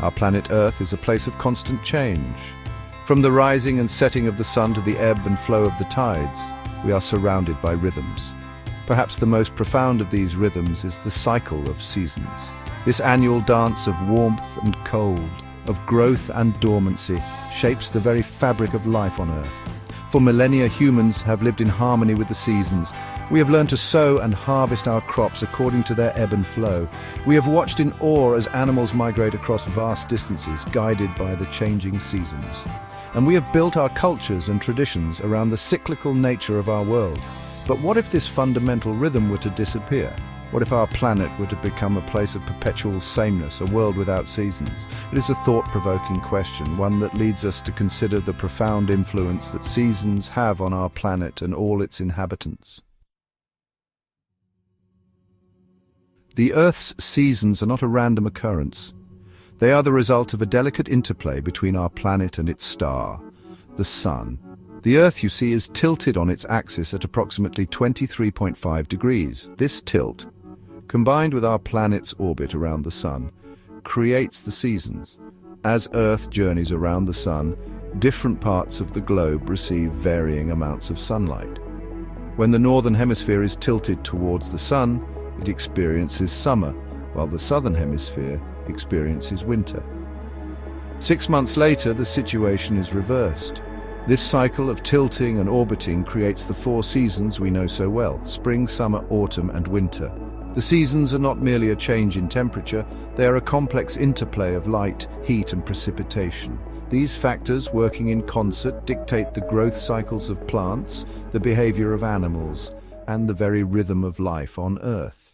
Our planet Earth is a place of constant change. From the rising and setting of the sun to the ebb and flow of the tides, we are surrounded by rhythms. Perhaps the most profound of these rhythms is the cycle of seasons. This annual dance of warmth and cold, of growth and dormancy, shapes the very fabric of life on Earth. For millennia, humans have lived in harmony with the seasons. We have learned to sow and harvest our crops according to their ebb and flow. We have watched in awe as animals migrate across vast distances, guided by the changing seasons. And we have built our cultures and traditions around the cyclical nature of our world. But what if this fundamental rhythm were to disappear? What if our planet were to become a place of perpetual sameness, a world without seasons? It is a thought-provoking question, one that leads us to consider the profound influence that seasons have on our planet and all its inhabitants. The Earth's seasons are not a random occurrence. They are the result of a delicate interplay between our planet and its star, the Sun. The Earth, you see, is tilted on its axis at approximately 23.5 degrees. This tilt, combined with our planet's orbit around the Sun, creates the seasons. As Earth journeys around the Sun, different parts of the globe receive varying amounts of sunlight. When the northern hemisphere is tilted towards the Sun, it experiences summer, while the southern hemisphere experiences winter. 6 months later, the situation is reversed. This cycle of tilting and orbiting creates the 4 seasons we know so well: spring, summer, autumn, and winter. The seasons are not merely a change in temperature, they are a complex interplay of light, heat, and precipitation. These factors, working in concert, dictate the growth cycles of plants, the behavior of animals, and the very rhythm of life on Earth.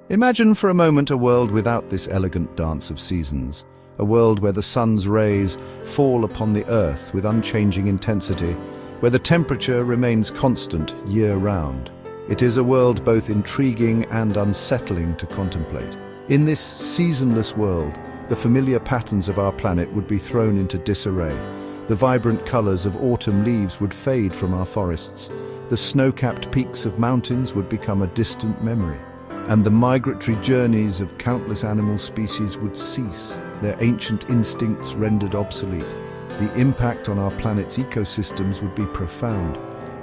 Imagine for a moment a world without this elegant dance of seasons. A world where the sun's rays fall upon the Earth with unchanging intensity, where the temperature remains constant year-round. It is a world both intriguing and unsettling to contemplate. In this seasonless world, the familiar patterns of our planet would be thrown into disarray. The vibrant colors of autumn leaves would fade from our forests. The snow-capped peaks of mountains would become a distant memory. And the migratory journeys of countless animal species would cease, their ancient instincts rendered obsolete. The impact on our planet's ecosystems would be profound.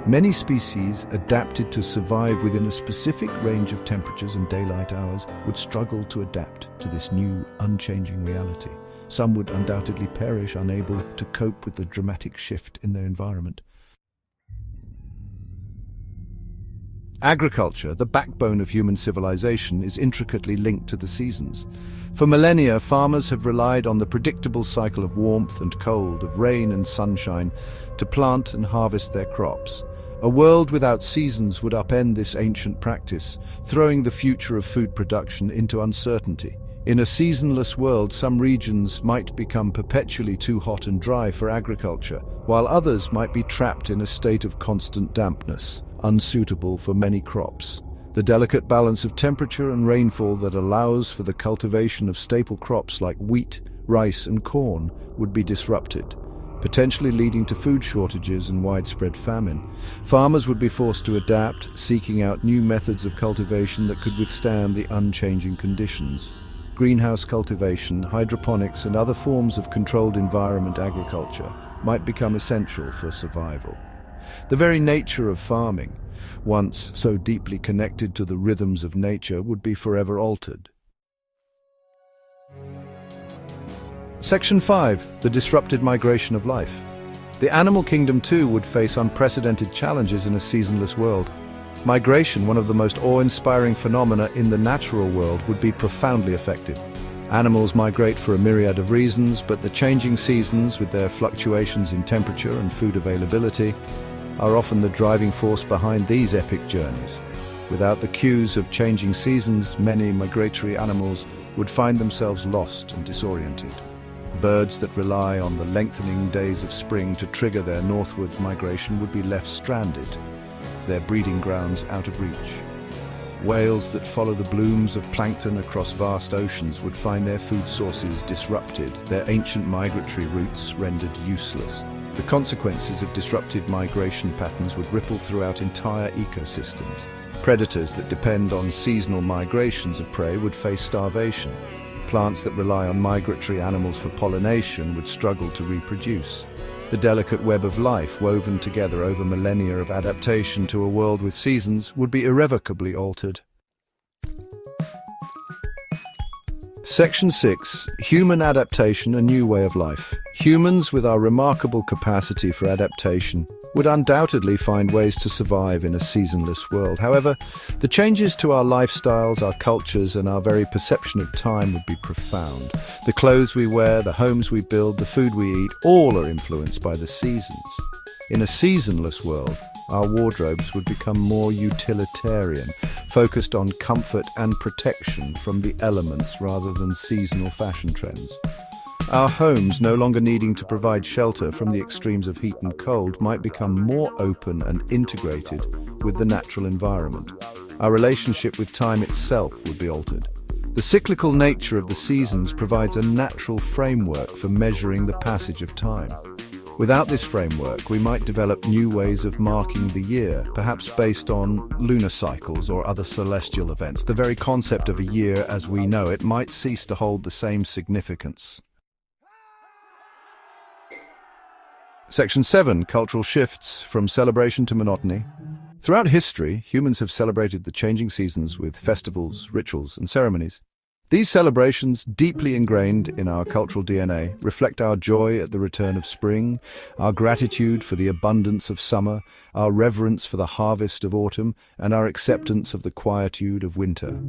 Many species adapted to survive within a specific range of temperatures and daylight hours would struggle to adapt to this new, unchanging reality. Some would undoubtedly perish, unable to cope with the dramatic shift in their environment. Agriculture, the backbone of human civilization, is intricately linked to the seasons. For millennia, farmers have relied on the predictable cycle of warmth and cold, of rain and sunshine, to plant and harvest their crops. A world without seasons would upend this ancient practice, throwing the future of food production into uncertainty. In a seasonless world, some regions might become perpetually too hot and dry for agriculture, while others might be trapped in a state of constant dampness, unsuitable for many crops. The delicate balance of temperature and rainfall that allows for the cultivation of staple crops like wheat, rice, and corn would be disrupted, potentially leading to food shortages and widespread famine. Farmers would be forced to adapt, seeking out new methods of cultivation that could withstand the unchanging conditions. Greenhouse cultivation, hydroponics, and other forms of controlled environment agriculture might become essential for survival. The very nature of farming, once so deeply connected to the rhythms of nature, would be forever altered. Section 5. The disrupted migration of life. The animal kingdom too would face unprecedented challenges in a seasonless world. Migration, one of the most awe-inspiring phenomena in the natural world, would be profoundly affected. Animals migrate for a myriad of reasons, but the changing seasons, with their fluctuations in temperature and food availability, are often the driving force behind these epic journeys. Without the cues of changing seasons, many migratory animals would find themselves lost and disoriented. Birds that rely on the lengthening days of spring to trigger their northward migration would be left stranded, their breeding grounds out of reach. Whales that follow the blooms of plankton across vast oceans would find their food sources disrupted, their ancient migratory routes rendered useless. The consequences of disrupted migration patterns would ripple throughout entire ecosystems. Predators that depend on seasonal migrations of prey would face starvation. Plants that rely on migratory animals for pollination would struggle to reproduce. The delicate web of life woven together over millennia of adaptation to a world with seasons would be irrevocably altered. Section 6. Human adaptation, a new way of life. Humans, with our remarkable capacity for adaptation, would undoubtedly find ways to survive in a seasonless world. However, the changes to our lifestyles, our cultures, and our very perception of time would be profound. The clothes we wear, the homes we build, the food we eat, all are influenced by the seasons. In a seasonless world, our wardrobes would become more utilitarian, focused on comfort and protection from the elements rather than seasonal fashion trends. Our homes, no longer needing to provide shelter from the extremes of heat and cold, might become more open and integrated with the natural environment. Our relationship with time itself would be altered. The cyclical nature of the seasons provides a natural framework for measuring the passage of time. Without this framework, we might develop new ways of marking the year, perhaps based on lunar cycles or other celestial events. The very concept of a year as we know it might cease to hold the same significance. Section 7. Cultural shifts from celebration to monotony. Throughout history, humans have celebrated the changing seasons with festivals, rituals, and ceremonies. These celebrations, deeply ingrained in our cultural DNA, reflect our joy at the return of spring, our gratitude for the abundance of summer, our reverence for the harvest of autumn, and our acceptance of the quietude of winter.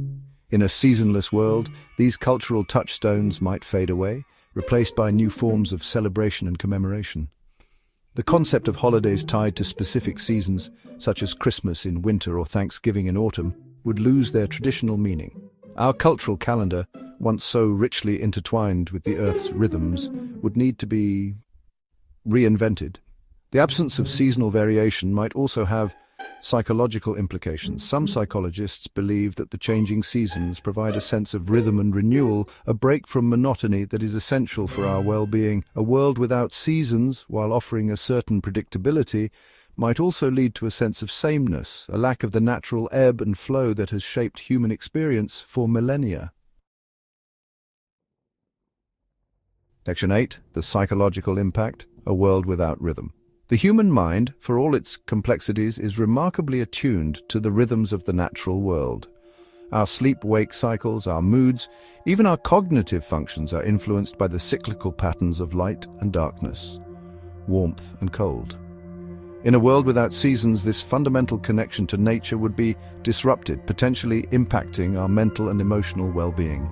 In a seasonless world, these cultural touchstones might fade away, replaced by new forms of celebration and commemoration. The concept of holidays tied to specific seasons, such as Christmas in winter or Thanksgiving in autumn, would lose their traditional meaning. Our cultural calendar, once so richly intertwined with the Earth's rhythms, would need to be reinvented. The absence of seasonal variation might also have psychological implications. Some psychologists believe that the changing seasons provide a sense of rhythm and renewal, a break from monotony that is essential for our well-being. A world without seasons, while offering a certain predictability, might also lead to a sense of sameness, a lack of the natural ebb and flow that has shaped human experience for millennia. Section 8. The psychological impact, a world without rhythm. The human mind, for all its complexities, is remarkably attuned to the rhythms of the natural world. Our sleep-wake cycles, our moods, even our cognitive functions are influenced by the cyclical patterns of light and darkness, warmth and cold. In a world without seasons, this fundamental connection to nature would be disrupted, potentially impacting our mental and emotional well-being.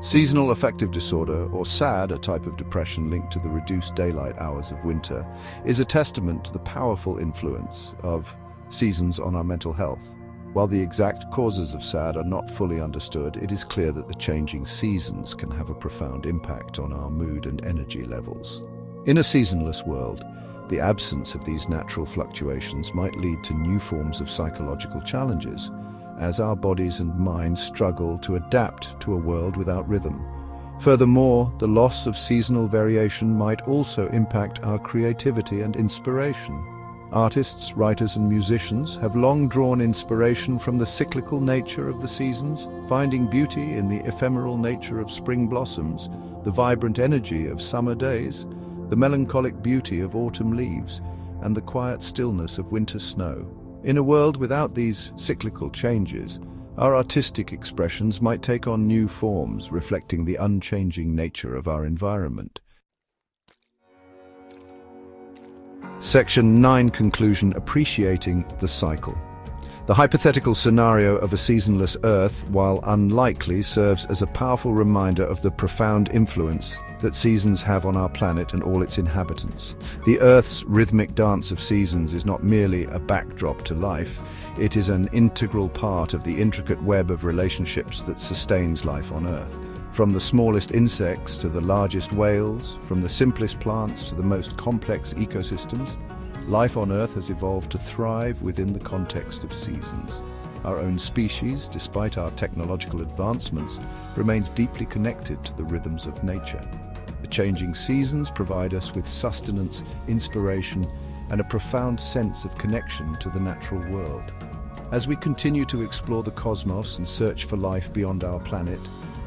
Seasonal affective disorder, or SAD, a type of depression linked to the reduced daylight hours of winter, is a testament to the powerful influence of seasons on our mental health. While the exact causes of SAD are not fully understood, it is clear that the changing seasons can have a profound impact on our mood and energy levels. In a seasonless world, the absence of these natural fluctuations might lead to new forms of psychological challenges, as our bodies and minds struggle to adapt to a world without rhythm. Furthermore, the loss of seasonal variation might also impact our creativity and inspiration. Artists, writers, and musicians have long drawn inspiration from the cyclical nature of the seasons, finding beauty in the ephemeral nature of spring blossoms, the vibrant energy of summer days, the melancholic beauty of autumn leaves, and the quiet stillness of winter snow. In a world without these cyclical changes, our artistic expressions might take on new forms, reflecting the unchanging nature of our environment. Section 9. Conclusion. Appreciating the cycle. The hypothetical scenario of a seasonless Earth, while unlikely, serves as a powerful reminder of the profound influence that seasons have on our planet and all its inhabitants. The Earth's rhythmic dance of seasons is not merely a backdrop to life, it is an integral part of the intricate web of relationships that sustains life on Earth. From the smallest insects to the largest whales, from the simplest plants to the most complex ecosystems, life on Earth has evolved to thrive within the context of seasons. Our own species, despite our technological advancements, remains deeply connected to the rhythms of nature. The changing seasons provide us with sustenance, inspiration, and a profound sense of connection to the natural world. As we continue to explore the cosmos and search for life beyond our planet,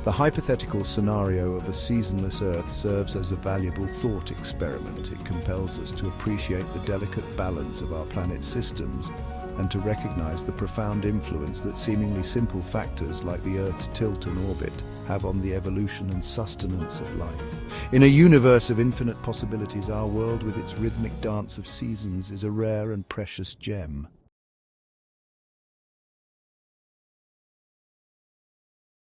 the hypothetical scenario of a seasonless Earth serves as a valuable thought experiment. It compels us to appreciate the delicate balance of our planet's systems and to recognize the profound influence that seemingly simple factors like the Earth's tilt and orbit have on the evolution and sustenance of life. In a universe of infinite possibilities, our world with its rhythmic dance of seasons is a rare and precious gem.